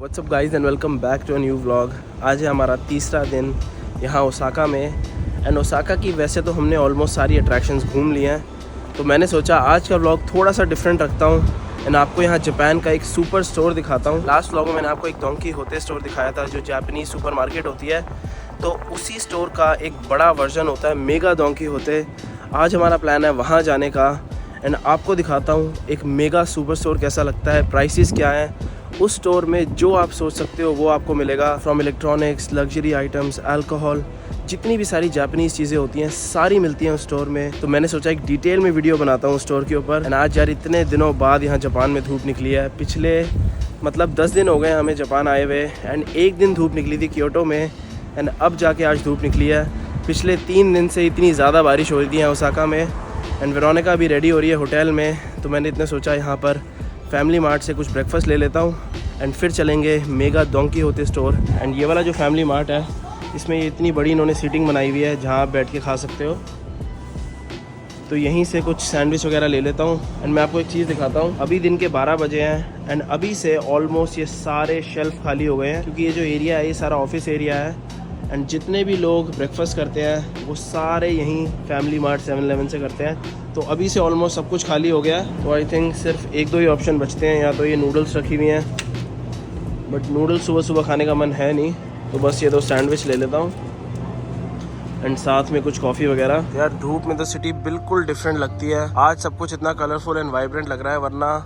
WhatsApp guys and welcome back to a new vlog. आज है हमारा तीसरा दिन यहाँ ओसाका में। एंड ओसाका की वैसे तो हमने ऑलमोस्ट सारी अट्रैक्शंस घूम लिए हैं, तो मैंने सोचा आज का व्लॉग थोड़ा सा डिफरेंट रखता हूँ एंड आपको यहाँ जापान का एक सुपर स्टोर दिखाता हूँ। लास्ट व्लॉग में मैंने आपको एक डोंकी होते स्टोर दिखाया था जो जापानीज सुपर मार्केट होती है, तो उसी स्टोर का एक बड़ा वर्जन होता है मेगा डोंकी होते। आज हमारा प्लान है वहाँ जाने का एंड आपको दिखाता हूँ एक मेगा सुपर स्टोर कैसा लगता है, प्राइसेस क्या हैं। उस स्टोर में जो आप सोच सकते हो वो आपको मिलेगा, from electronics, luxury items, alcohol, जितनी भी सारी जापानीज़ चीज़ें होती हैं सारी मिलती हैं उस स्टोर में। तो मैंने सोचा एक डिटेल में वीडियो बनाता हूँ स्टोर के ऊपर। एंड आज यार इतने दिनों बाद यहाँ जापान में धूप निकली है। पिछले 10 दिन हो गए हमें जापान आए हुए एंड एक दिन धूप निकली थी क्योटो में एंड अब जाके आज धूप निकली है। पिछले 3 दिन से इतनी ज़्यादा बारिश हो रही थी यहाँ ओसाका में। एंड वेरोनिका भी रेडी हो रही है होटल में, तो मैंने इतने सोचा यहाँ पर फैमिली मार्ट से कुछ ब्रेकफास्ट ले लेता हूँ एंड फिर चलेंगे मेगा डोंकी होते स्टोर। एंड ये वाला जो फैमिली मार्ट है इसमें ये इतनी बड़ी इन्होंने सीटिंग बनाई हुई है जहाँ आप बैठ के खा सकते हो। तो यहीं से कुछ सैंडविच वगैरह ले लेता हूँ एंड मैं आपको एक चीज़ दिखाता हूँ। अभी दिन के 12 बजे हैं एंड अभी से ऑलमोस्ट ये सारे शेल्फ खाली हो गए हैं, क्योंकि ये जो एरिया है ये सारा ऑफिस एरिया है एंड जितने भी लोग ब्रेकफास्ट करते हैं वो सारे यहीं फैमिली मार्ट 7-Eleven से करते हैं। तो अभी से ऑलमोस्ट सब कुछ खाली हो गया है, तो आई थिंक सिर्फ 1-2 ही ऑप्शन बचते हैं। या तो ये नूडल्स रखी हुई हैं, बट नूडल्स सुबह सुबह खाने का मन है नहीं, तो बस ये 2 सैंडविच ले लेता हूँ एंड साथ में कुछ कॉफ़ी वगैरह। यार धूप में तो सिटी बिल्कुल डिफरेंट लगती है। आज सब कुछ इतना कलरफुल एंड वाइब्रेंट लग रहा है, वरना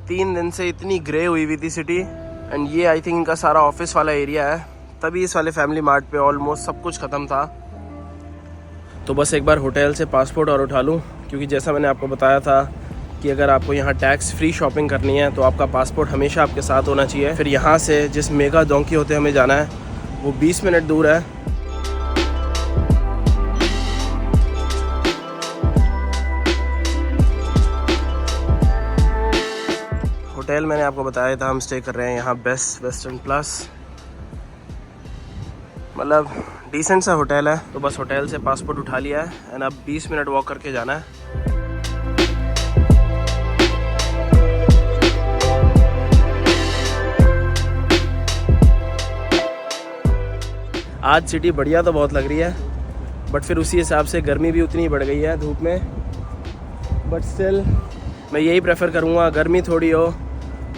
3 दिन से इतनी ग्रे हुई हुई थी सिटी। एंड ये आई थिंक इनका सारा ऑफिस वाला एरिया है, तभी इस वाले फैमिली मार्ट पे ऑलमोस्ट सब कुछ ख़त्म था। तो बस एक बार होटल से पासपोर्ट और उठा लूँ, क्योंकि जैसा मैंने आपको बताया था कि अगर आपको यहाँ टैक्स फ्री शॉपिंग करनी है तो आपका पासपोर्ट हमेशा आपके साथ होना चाहिए। फिर यहाँ से जिस मेगा डोंकी होते हमें जाना है वो 20 मिनट दूर है। होटल मैंने आपको बताया था हम स्टे कर रहे हैं यहाँ बेस्ट वेस्टर्न प्लस, मतलब डिसेंट सा होटल है। तो बस होटल से पासपोर्ट उठा लिया है एंड अब 20 मिनट वॉक करके जाना है। आज सिटी बढ़िया तो बहुत लग रही है, बट फिर उसी हिसाब से गर्मी भी उतनी बढ़ गई है धूप में। बट स्टिल मैं यही प्रेफर करूँगा, गर्मी थोड़ी हो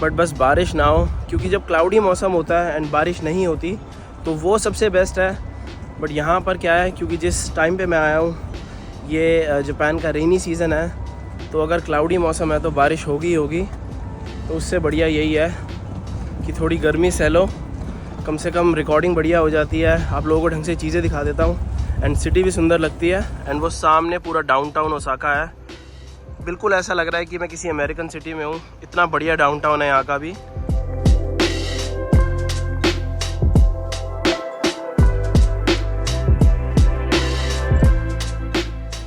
बट बस बारिश ना हो, क्योंकि जब क्लाउडी मौसम होता है एंड बारिश नहीं होती तो वो सबसे बेस्ट है। बट यहाँ पर क्या है, क्योंकि जिस टाइम पे मैं आया हूँ ये जापान का रेनी सीज़न है, तो अगर क्लाउडी मौसम है तो बारिश होगी ही होगी। तो उससे बढ़िया यही है कि थोड़ी गर्मी सह लो, कम से कम रिकॉर्डिंग बढ़िया हो जाती है, आप लोगों को ढंग से चीज़ें दिखा देता हूँ एंड सिटी भी सुंदर लगती है। एंड वो सामने पूरा डाउनटाउन ओसाका है, बिल्कुल ऐसा लग रहा है कि मैं किसी अमेरिकन सिटी में हूँ। इतना बढ़िया डाउनटाउन है यहाँ का भी।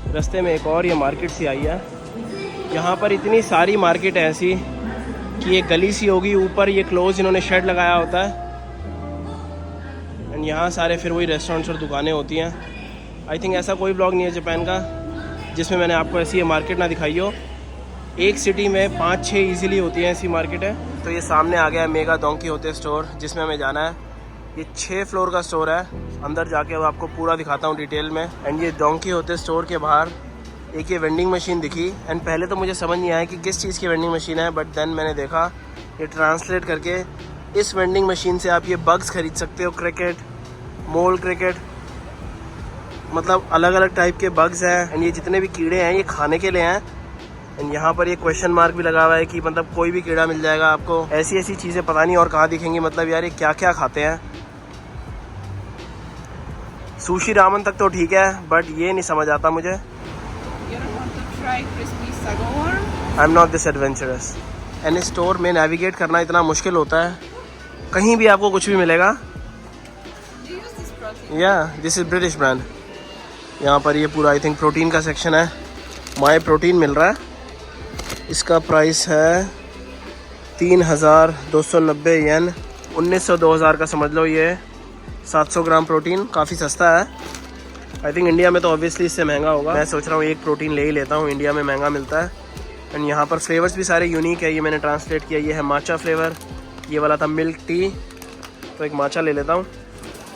रास्ते में एक और ये मार्केट सी आई है। यहाँ पर इतनी सारी मार्केट है ऐसी कि ये गली सी होगी, ऊपर ये क्लोज इन्होंने शेड लगाया होता है एंड यहाँ सारे फिर वही रेस्टोरेंट्स और दुकानें होती हैं। आई थिंक ऐसा कोई ब्लॉग नहीं है जापान का जिसमें मैंने आपको ऐसी ये मार्केट ना दिखाई हो। एक सिटी में 5-6 ईजिली होती हैं ऐसी मार्केट है। तो ये सामने आ गया है मेगा डोंकी होते स्टोर, जिसमें हमें जाना है। ये 6 फ्लोर का स्टोर है, अंदर जाके अब आपको पूरा दिखाता हूँ डिटेल में। एंड ये डोंकी होते स्टोर के बाहर एक ये वेंडिंग मशीन दिखी एंड पहले तो मुझे समझ नहीं आया कि किस चीज़ की वेंडिंग मशीन है, बट देन मैंने देखा ये ट्रांसलेट करके इस वेंडिंग मशीन से आप ये बग्स खरीद सकते हो, क्रिकेट, मोल क्रिकेट, मतलब अलग अलग टाइप के बग्स हैं एंड ये जितने भी कीड़े हैं ये खाने के लिए हैं। एंड यहाँ पर ये क्वेश्चन मार्क भी लगा हुआ है कि मतलब कोई भी कीड़ा मिल जाएगा आपको। ऐसी ऐसी चीज़ें पता नहीं और कहाँ दिखेंगी, मतलब यार ये क्या क्या खाते हैं। सुशी रामन तक तो ठीक है, बट ये नहीं समझ आता मुझे। I am not this adventurous. And इस स्टोर में नेविगेट करना इतना मुश्किल होता है, कहीं भी आपको कुछ भी मिलेगा। या दिस इज ब्रिटिश ब्रांड। यहाँ पर ये पूरा आई थिंक प्रोटीन का सेक्शन है, माई प्रोटीन मिल रहा है। इसका प्राइस है 3,290 येन, 1900-2000 का समझ लो। ये 700 ग्राम प्रोटीन काफ़ी सस्ता है। आई थिंक इंडिया में तो ऑब्वियसली इससे महंगा होगा। मैं सोच रहा हूँ एक प्रोटीन ले ही लेता हूँ, इंडिया में महंगा मिलता है। एंड यहाँ पर फ्लेवर्स भी सारे यूनिक है, ये मैंने ट्रांसलेट किया। ये है माचा फ्लेवर, ये वाला था मिल्क टी, तो एक माचा ले लेता हूँ।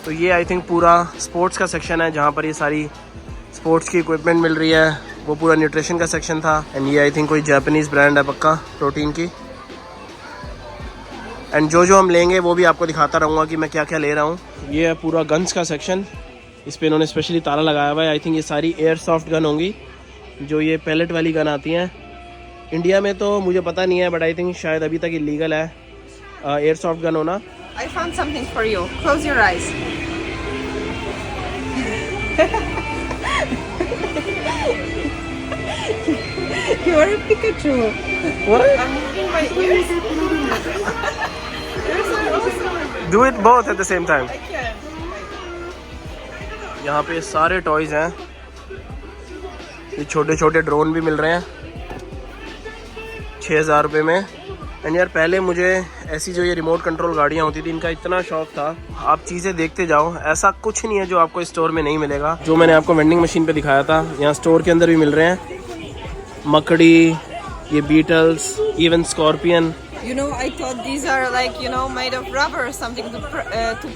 तो ये आई थिंक पूरा स्पोर्ट्स का सेक्शन है जहाँ पर ये सारी स्पोर्ट्स की इक्विपमेंट मिल रही है। वो पूरा न्यूट्रिशन का सेक्शन था। एंड ये आई थिंक कोई जापानीज़ ब्रांड है पक्का प्रोटीन की। एंड जो हम लेंगे वो भी आपको दिखाता रहूँगा कि मैं क्या क्या ले रहा हूँ। ये है पूरा गन्स का सेक्शन, इस पर इन्होंने स्पेशली ताला लगाया हुआ है। आई थिंक ये सारी एयर सॉफ्ट गन होंगी, जो ये पैलेट वाली गन आती हैं। इंडिया में तो मुझे पता नहीं है, बट आई थिंक शायद अभी तक इलीगल है एयर सॉफ्ट गन होना। I found something for you. Close your eyes. You are a Pikachu. What? I'm moving my ears. Yours are awesome. Do it both at the same time. I can. यहाँ पे सारे toys हैं। ये छोटे छोटे drone भी मिल रहे हैं 6000 रुपये में। एंड यार पहले मुझे ऐसी जो ये रिमोट कंट्रोल गाड़ियाँ होती थी इनका इतना शौक था। आप चीज़ें देखते जाओ, ऐसा कुछ नहीं है जो आपको स्टोर में नहीं मिलेगा। जो मैंने आपको वेंडिंग मशीन पे दिखाया था, यहाँ स्टोर के अंदर भी मिल रहे हैं। मकड़ी, ये beetles, even scorpion. You know, I thought these are like, you know, made of rubber or something to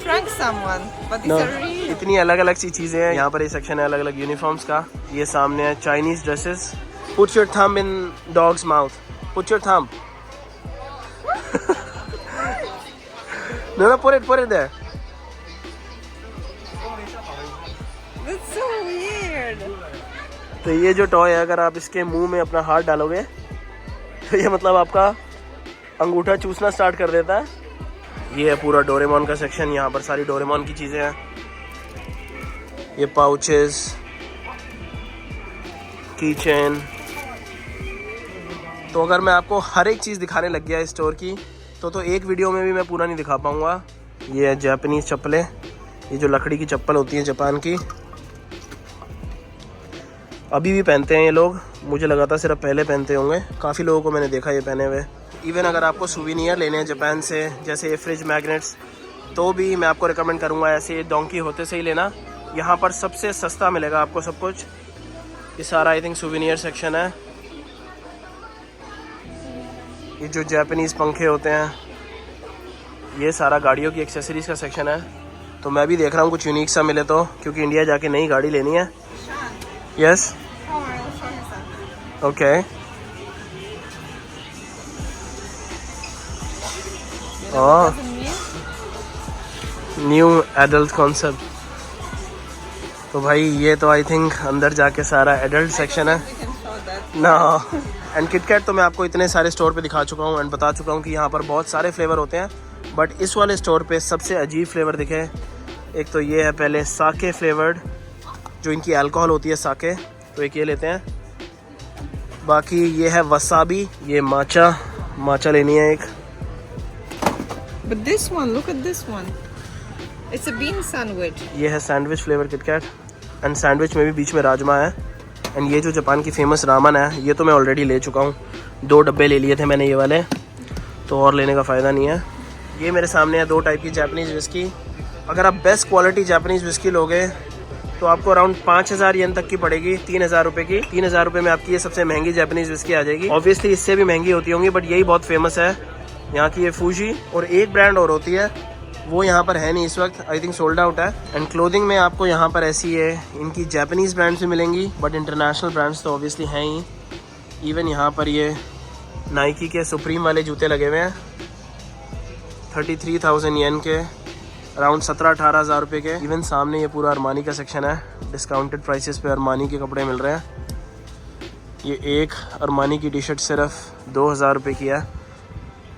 prank someone. But these are real. इतनी अलग अलग सी चीज़ें हैं। यहाँ पर ये सेक्शन है अलग अलग यूनिफॉर्म्स का। ये सामने है Chinese dresses. Put your thumb in dog's mouth. Put your thumb. No, put it there. That's so weird. तो ये जो टॉय है, अगर आप इसके मुंह में अपना हाथ डालोगे तो ये मतलब आपका अंगूठा चूसना स्टार्ट कर देता है। ये है पूरा डोरेमोन का सेक्शन। यहाँ पर सारी डोरेमोन की चीज़ें हैं। ये पाउचेस, की चेन। तो अगर मैं आपको हर एक चीज़ दिखाने लग गया इस स्टोर की तो एक वीडियो में भी मैं पूरा नहीं दिखा पाऊँगा। ये है जापानीज़ चप्पलें, ये जो लकड़ी की चप्पल होती हैं जापान की। अभी भी पहनते हैं ये लोग, मुझे लगा था सिर्फ पहले पहनते होंगे। काफ़ी लोगों को मैंने देखा ये पहने हुए। इवन अगर आपको सूवेनियर लेने हैं जापान से, जैसे ये फ्रिज मैग्नेट्स, तो भी मैं आपको रिकमेंड करूँगा ऐसे डोंकी होते से ही लेना। यहाँ पर सबसे सस्ता मिलेगा आपको सब कुछ। ये सारा आई थिंक सूवेनियर सेक्शन है। ये जो जापानीज़ पंखे होते हैं, ये सारा गाड़ियों की एक्सेसरीज़ का सेक्शन है। तो मैं भी देख रहा हूँ कुछ यूनिक सा मिले तो, क्योंकि इंडिया जाके नई गाड़ी लेनी है। Yes, okay. New adult concept. तो भाई ये तो आई थिंक अंदर जाके सारा एडल्ट सेक्शन है ना। एंड किटकैट तो मैं आपको इतने सारे स्टोर पे दिखा चुका हूँ एंड बता चुका हूँ कि यहाँ पर बहुत सारे फ्लेवर होते हैं, बट इस वाले स्टोर पे सबसे अजीब फ्लेवर दिखे। एक तो ये है पहले साके फ्लेवर्ड, जो इनकी अल्कोहल होती है साके, तो एक ये लेते हैं। बाकी ये है वसाबी, ये माचा लेनी है एक। But this one, look at this one. It's a bean sandwich. ये है sandwich flavour KitKat. And sandwich में भी बीच में राजमा है। एंड ये जो जापान की फेमस रामन है, ये तो मैं ऑलरेडी ले चुका हूँ। 2 डब्बे ले लिए थे मैंने ये वाले, तो और लेने का फ़ायदा नहीं है। ये मेरे सामने है 2 टाइप की जापानीज़ विस्की। अगर आप बेस्ट क्वालिटी जापानीज़ विस्की लोगे तो आपको अराउंड 5000 येन तक की पड़ेगी, 3000 रुपये की। 3000 रुपये में आपकी ये सबसे महंगी जापानीज़ विस्की आ जाएगी। ऑब्वियसली इससे भी महंगी होती होंगी, बट यही बहुत फेमस है यहाँ की, ये फूजी। और एक ब्रांड और होती है, वो यहाँ पर है नहीं इस वक्त, आई थिंक सोल्ड आउट है। एंड क्लोथिंग में आपको यहाँ पर ऐसी है, इनकी जापानीज़ ब्रांड्स भी मिलेंगी, बट इंटरनेशनल ब्रांड्स तो ऑब्वियसली हैं ही। इवन यहाँ पर ये नाइकी के सुप्रीम वाले जूते लगे हुए हैं 33,000 येन के, अराउंड 17-18 हज़ार रुपये के। इवन सामने ये पूरा अरमानी का सेक्शन है, डिस्काउंटेड प्राइसेस पे अरमानी के कपड़े मिल रहे हैं। ये एक अरमानी की टी शर्ट सिर्फ 2000 रुपये की है,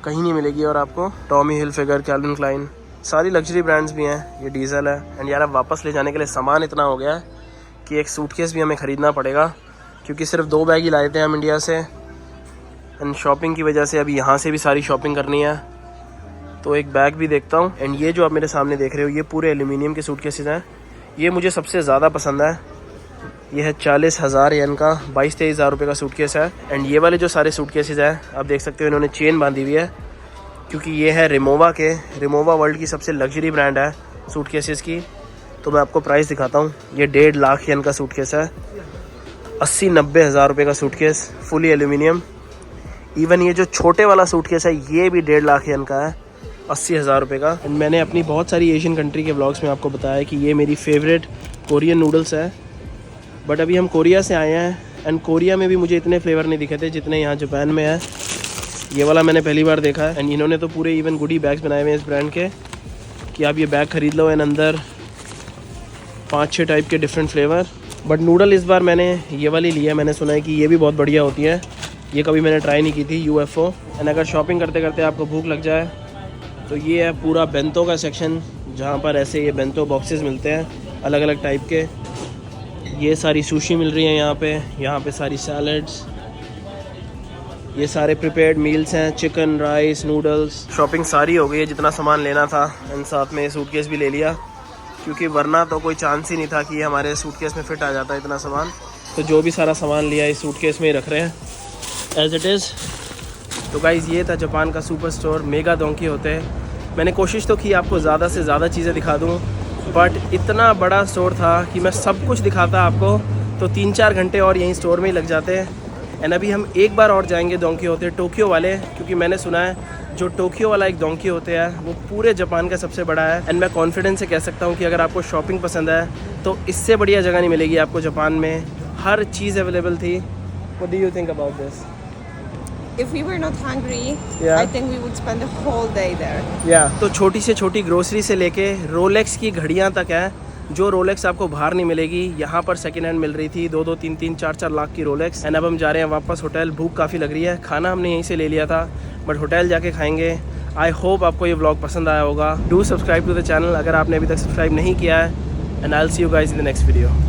कहीं नहीं मिलेगी। और आपको टॉमी हिलफिगर, कैल्विन क्लाइन, सारी लग्जरी ब्रांड्स भी हैं। ये डीजल है। एंड यार अब वापस ले जाने के लिए सामान इतना हो गया है कि एक सूटकेस भी हमें ख़रीदना पड़ेगा, क्योंकि सिर्फ 2 बैग ही लाए थे हम इंडिया से। एंड शॉपिंग की वजह से अभी यहाँ से भी सारी शॉपिंग करनी है, तो एक बैग भी देखता हूँ। एंड ये जो आप मेरे सामने देख रहे हो, ये पूरे एल्यूमिनियम के सूटकेसेस हैं। ये मुझे सबसे ज़्यादा पसंद है। ये है 40,000 येन का, 22-23 हज़ार रुपये का सूटकेस है। एंड ये वाले जो सारे सूटकेसेस हैं, आप देख सकते हो इन्होंने चेन बांधी हुई है, क्योंकि ये है रिमोवा वर्ल्ड की सबसे लग्जरी ब्रांड है सूटकेसेस की। तो मैं आपको प्राइस दिखाता हूँ। ये 1.5 लाख येन का सूटकेस है, 80-90 हज़ार रुपये का सूटकेस, फुली एल्यूमिनियम। इवन ये जो छोटे वाला सूटकेस है, ये भी 1.5 लाख येन का है। 80,000 रुपये का। एंड मैंने अपनी बहुत सारी एशियन कंट्री के व्लॉग्स में आपको बताया कि ये मेरी फेवरेट कोरियन नूडल्स है। बट अभी हम कोरिया से आए हैं एंड कोरिया में भी मुझे इतने फ्लेवर नहीं दिखे थे जितने यहाँ जापान में है। ये वाला मैंने पहली बार देखा है एंड इन्होंने तो पूरे इवन गुडी बैग्स बनाए हुए हैं इस ब्रांड के कि आप ये बैग ख़रीद लो एंड अंदर 5-6 टाइप के डिफरेंट फ्लेवर। बट नूडल इस बार मैंने ये वाली लिया है, मैंने सुना है कि ये भी बहुत बढ़िया होती है। ये कभी मैंने ट्राई नहीं की थी, UFO। एंड अगर शॉपिंग करते करते आपको भूख लग जाए तो ये है पूरा बेंतो का सेक्शन, जहाँ पर ऐसे ये बेंतो बॉक्सेस मिलते हैं अलग अलग टाइप के। ये सारी सुशी मिल रही है यहाँ पे सारी सैलड्स, ये सारे प्रिपेयर्ड मील्स हैं, चिकन, राइस, नूडल्स। शॉपिंग सारी हो गई है जितना सामान लेना था एंड साथ में सूटकेस भी ले लिया, क्योंकि वरना तो कोई चांस ही नहीं था कि हमारे सूटकेस में फ़िट आ जाता इतना सामान। तो जो भी सारा सामान लिया इस सूटकेस में ही रख रहे हैं एज इट इज़। तो गाइज़ ये था जापान का सुपर स्टोर मेगा डोंकी होते हैं। मैंने कोशिश तो की आपको ज़्यादा से ज़्यादा चीज़ें दिखा दूँ, बट इतना बड़ा स्टोर था कि मैं सब कुछ दिखाता आपको तो 3-4 घंटे और यहीं स्टोर में ही लग जाते हैं। एंड अभी हम एक बार और जाएंगे डोंकी होते टोक्यो वाले, क्योंकि मैंने सुना है जो टोक्यो वाला एक डोंकी होते हैं वो पूरे जापान का सबसे बड़ा है। एंड मैं कॉन्फिडेंस से कह सकता हूँ कि अगर आपको शॉपिंग पसंद है तो इससे बढ़िया जगह नहीं मिलेगी आपको जापान में। हर चीज़ अवेलेबल थी। What do you think about this? If we were not hungry, Yeah. I think we would spend the whole day there. Yeah. तो छोटी से छोटी ग्रोसरी से लेके रोलेक्स की घड़ियाँ तक है, जो रोलेक्स आपको बाहर नहीं मिलेगी यहाँ पर सेकेंड हैंड मिल रही थी। 2-2, 3-3, 4-4 लाख की रोलेक्स। एंड अब हम जा रहे हैं वापस होटल। भूख काफ़ी लग रही है, खाना हमने यहीं से ले लिया था बट होटल जाके खाएंगे। आई होप आपको ये व्लॉग पसंद आया होगा। Do subscribe to the channel अगर आपने अभी तक सब्सक्राइब नहीं किया है। And I will see you guys in the next video.